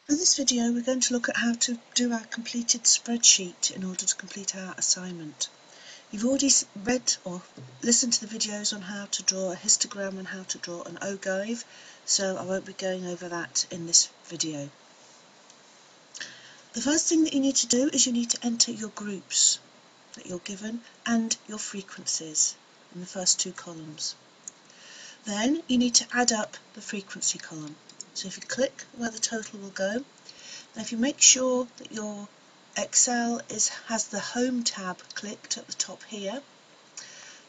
In this video we're going to look at how to do our completed spreadsheet in order to complete our assignment. You've already read or listened to the videos on how to draw a histogram and how to draw an ogive, so I won't be going over that in this video. The first thing that you need to do is you need to enter your groups that you're given and your frequencies in the first two columns. Then you need to add up the frequency column. So if you click where the total will go, now if you make sure that your Excel has the Home tab clicked at the top here,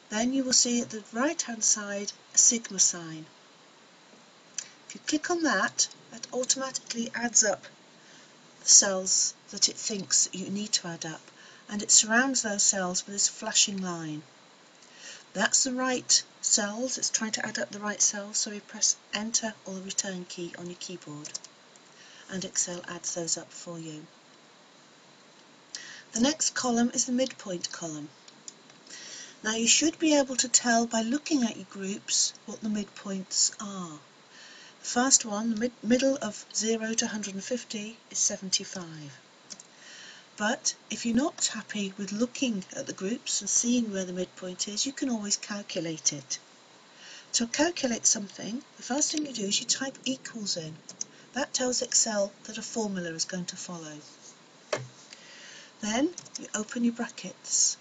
then you will see at the right hand side a sigma sign. If you click on that, that automatically adds up the cells that it thinks you need to add up, and it surrounds those cells with this flashing line. That's the right cells, it's trying to add up the right cells, so you press Enter or the return key on your keyboard and Excel adds those up for you. The next column is the midpoint column. Now you should be able to tell by looking at your groups what the midpoints are. The first one, the middle of 0 to 150, is 75. But if you're not happy with looking at the groups and seeing where the midpoint is, you can always calculate it. To calculate something, the first thing you do is you type equals in. That tells Excel that a formula is going to follow. Then you open your brackets.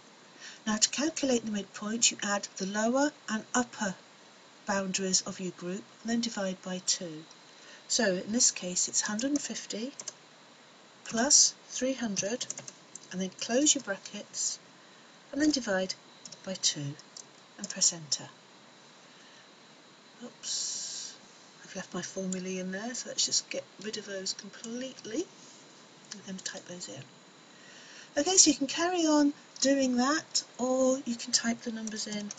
Now to calculate the midpoint, you add the lower and upper boundaries of your group and then divide by 2. So in this case it's 150 plus 300, and then close your brackets and then divide by 2 and press Enter. Oops, I've left my formulae in there, so let's just get rid of those completely. I'm going to type those in. Okay, so you can carry on doing that, or you can type the numbers in.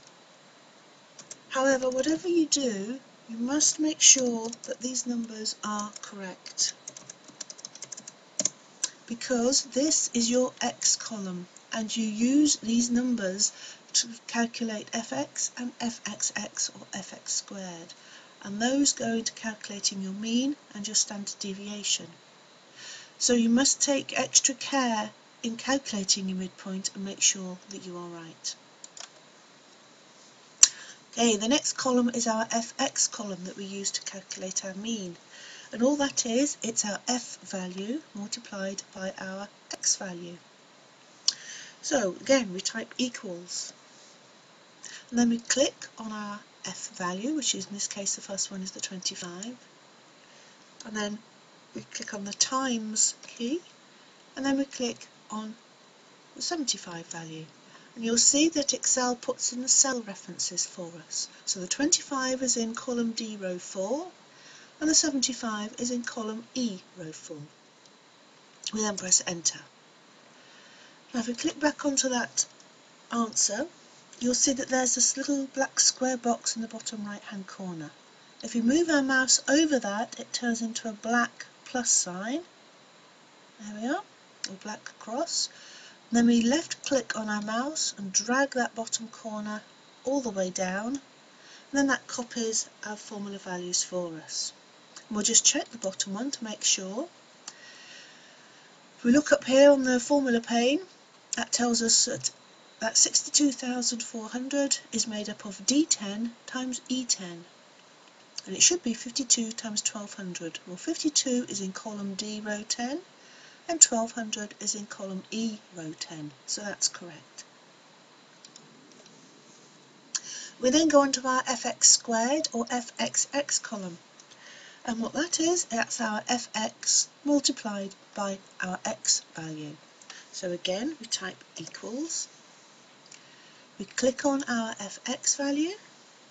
However, whatever you do, you must make sure that these numbers are correct, because this is your X column and you use these numbers to calculate fx and fxx or fx squared, and those go into calculating your mean and your standard deviation. So you must take extra care in calculating your midpoint and make sure that you are right. Okay, the next column is our fx column that we use to calculate our mean. And all that is, it's our f value multiplied by our x value. So again, we type equals. And then we click on our f value, which is in this case the first one is the 25. And then we click on the times key. And then we click on the 75 value. And you'll see that Excel puts in the cell references for us. So the 25 is in column D, row 4. And the 75 is in column E, row 4. We then press Enter. Now if we click back onto that answer, you'll see that there's this little black square box in the bottom right hand corner. If we move our mouse over that, it turns into a black plus sign. There we are, or black cross. And then we left click on our mouse and drag that bottom corner all the way down, and then that copies our formula values for us. We'll just check the bottom one to make sure. If we look up here on the formula pane, that tells us that 62,400 is made up of D10 times E10, and it should be 52 times 1200. Well, 52 is in column D, row 10, and 1200 is in column E, row 10, so that's correct. We then go on to our fx squared or fxx column. And what that is, that's our fx multiplied by our x value. So again, we type equals, we click on our fx value,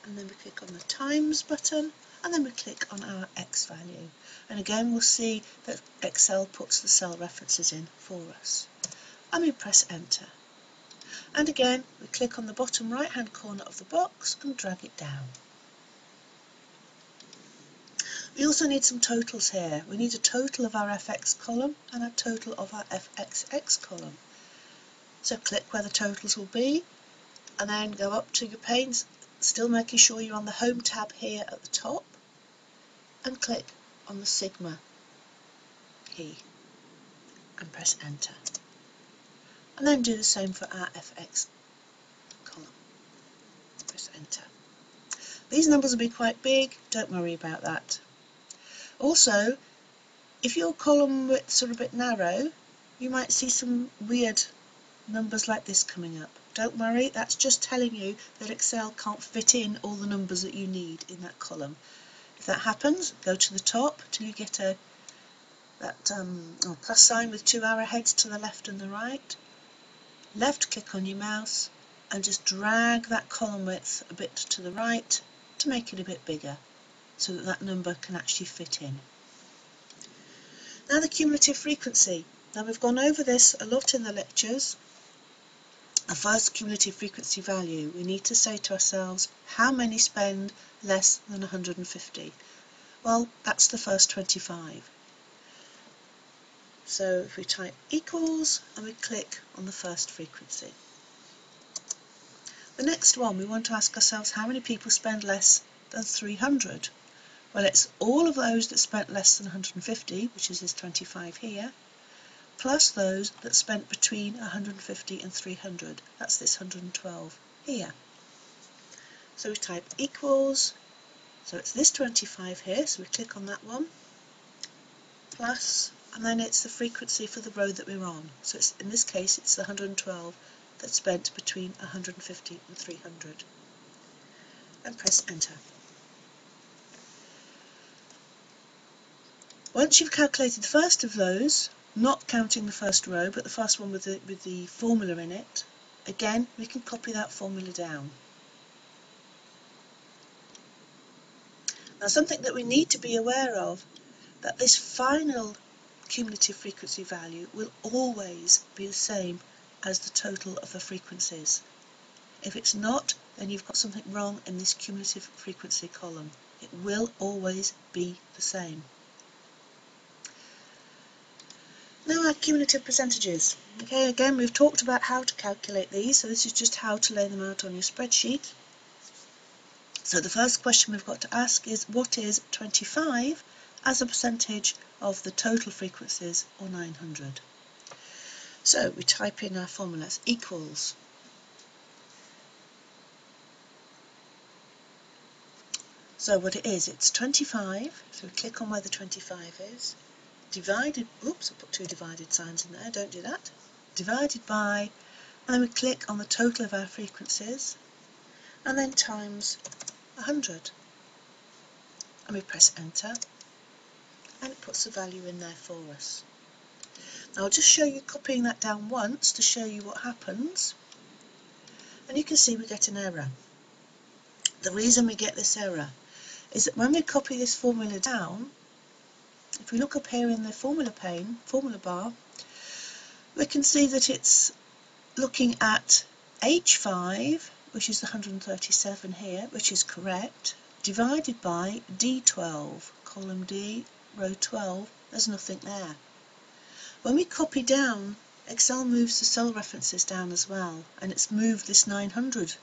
and then we click on the times button, and then we click on our x value. And again, we'll see that Excel puts the cell references in for us. And we press Enter. And again, we click on the bottom right hand corner of the box and drag it down. We also need some totals here. We need a total of our fx column and a total of our fxx column. So click where the totals will be, and then go up to your panes, still making sure you're on the Home tab here at the top, and click on the sigma. key and press enter. And then do the same for our FX column. Press enter. These numbers will be quite big, don't worry about that. Also, if your column widths are a bit narrow, you might see some weird numbers like this coming up. Don't worry, that's just telling you that Excel can't fit in all the numbers that you need in that column. If that happens, go to the top till you get that plus sign with two arrowheads to the left and the right. Left click on your mouse and just drag that column width a bit to the right to make it a bit bigger so that that number can actually fit in. Now the cumulative frequency. Now we've gone over this a lot in the lectures. The first cumulative frequency value, we need to say to ourselves, how many spend less than 150? Well, that's the first 25. So if we type equals and we click on the first frequency. The next one, we want to ask ourselves how many people spend less than 300? Well, it's all of those that spent less than 150, which is this 25 here, plus those that spent between 150 and 300. That's this 112 here. So we type equals, so it's this 25 here, so we click on that one, plus, and then it's the frequency for the row that we're on. So it's, in this case, it's the 112 that spent between 150 and 300. And press enter. Once you've calculated the first of those, not counting the first row, but the first one with the formula in it, again, we can copy that formula down. Now something that we need to be aware of, that this final cumulative frequency value will always be the same as the total of the frequencies. If it's not, then you've got something wrong in this cumulative frequency column. It will always be the same. Now our cumulative percentages. Okay, again we've talked about how to calculate these, so this is just how to lay them out on your spreadsheet. So the first question we've got to ask is, what is 25 as a percentage of the total frequencies, or 900? So we type in our formulas, equals. So what it is, it's 25, so we click on where the 25 is, divided, oops, I put two divided signs in there, don't do that, divided by, and then we click on the total of our frequencies, and then times 100. And we press enter, and it puts the value in there for us. Now I'll just show you copying that down once to show you what happens, and you can see we get an error. The reason we get this error is that when we copy this formula down, if we look up here in the formula pane, formula bar, we can see that it's looking at H5, which is the 137 here, which is correct, divided by D12, column D, row 12, there's nothing there. When we copy down, Excel moves the cell references down as well, and it's moved this 900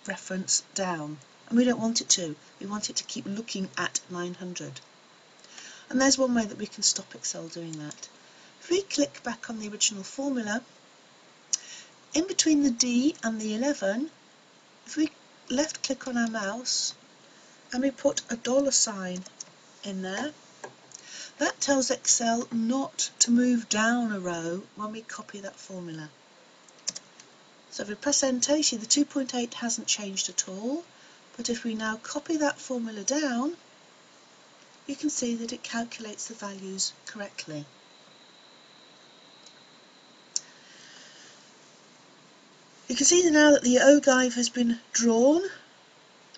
reference down, and we don't want it to. We want it to keep looking at 900. And there's one way that we can stop Excel doing that. If we click back on the original formula, in between the D and the 11, if we left click on our mouse and we put a $sign in there, that tells Excel not to move down a row when we copy that formula. So if we press enter, you see the 2.8 hasn't changed at all, but if we now copy that formula down, you can see that it calculates the values correctly. You can see now that the ogive has been drawn,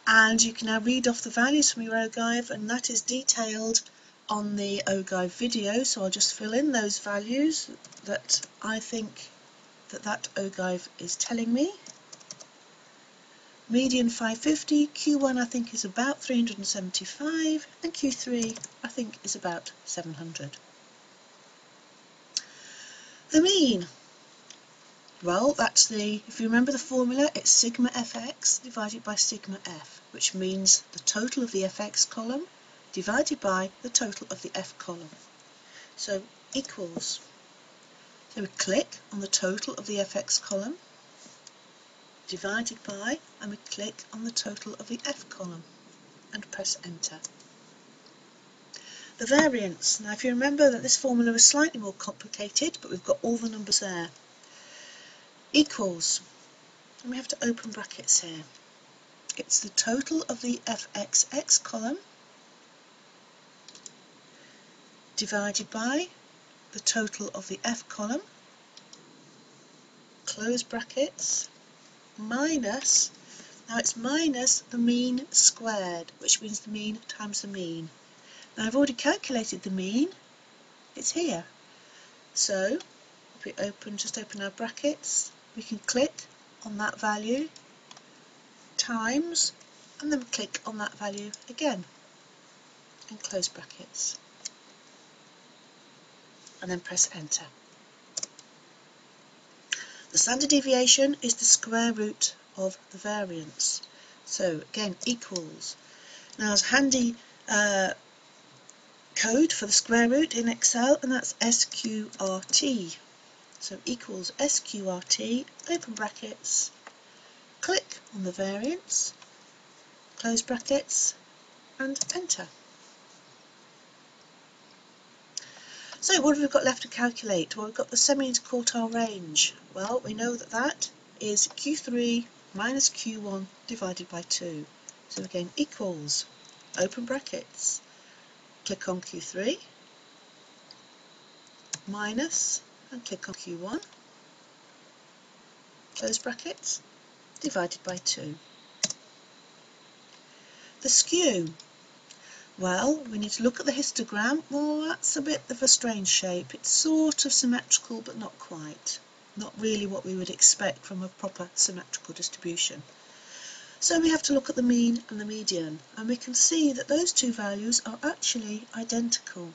and you can now read off the values from your ogive, and that is detailed on the ogive video, so I'll just fill in those values that I think that ogive is telling me. Median 550, Q1 I think is about 375, and Q3 I think is about 700. The mean. Well, that's if you remember the formula, it's sigma fx divided by sigma f, which means the total of the fx column divided by the total of the f column. So equals. So we click on the total of the fx column, divided by, and we click on the total of the f column and press enter. The variance. Now if you remember that this formula is slightly more complicated, but we've got all the numbers there. Equals, and we have to open brackets here. It's the total of the fxx column divided by the total of the f column, close brackets, minus, now it's minus the mean squared, which means the mean times the mean. Now I've already calculated the mean, it's here. So if we just open our brackets, we can click on that value, times, and then click on that value again, and close brackets, and then press enter. The standard deviation is the square root of the variance. So again, equals. Now there's a handy code for the square root in Excel, and that's SQRT. So equals SQRT, open brackets, click on the variance, close brackets, and enter. So what have we got left to calculate? Well, we've got the semi-interquartile range. Well, we know that that is Q3 minus Q1 divided by 2. So again, equals, open brackets, click on Q3, minus, and click on Q1, close brackets, divided by 2. The skew. Well, we need to look at the histogram. Well, that's a bit of a strange shape. It's sort of symmetrical, but not quite. Not really what we would expect from a proper symmetrical distribution. So we have to look at the mean and the median, and we can see that those two values are actually identical.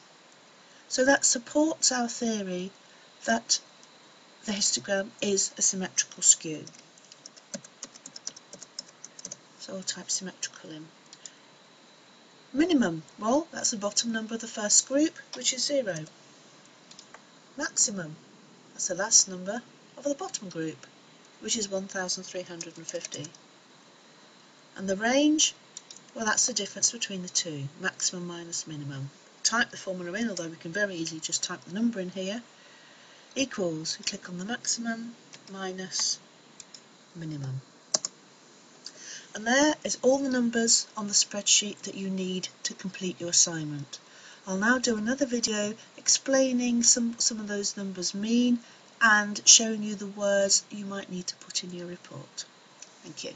So that supports our theory that the histogram is a symmetrical skew. So I'll type symmetrical in. Minimum, well, that's the bottom number of the first group, which is 0. Maximum, that's the last number of the bottom group, which is 1350. And the range, well, that's the difference between the two, maximum minus minimum. Type the formula in, although we can very easily just type the number in here. Equals, we click on the maximum minus minimum. And there is all the numbers on the spreadsheet that you need to complete your assignment. I'll now do another video explaining some of those numbers mean and showing you the words you might need to put in your report. Thank you.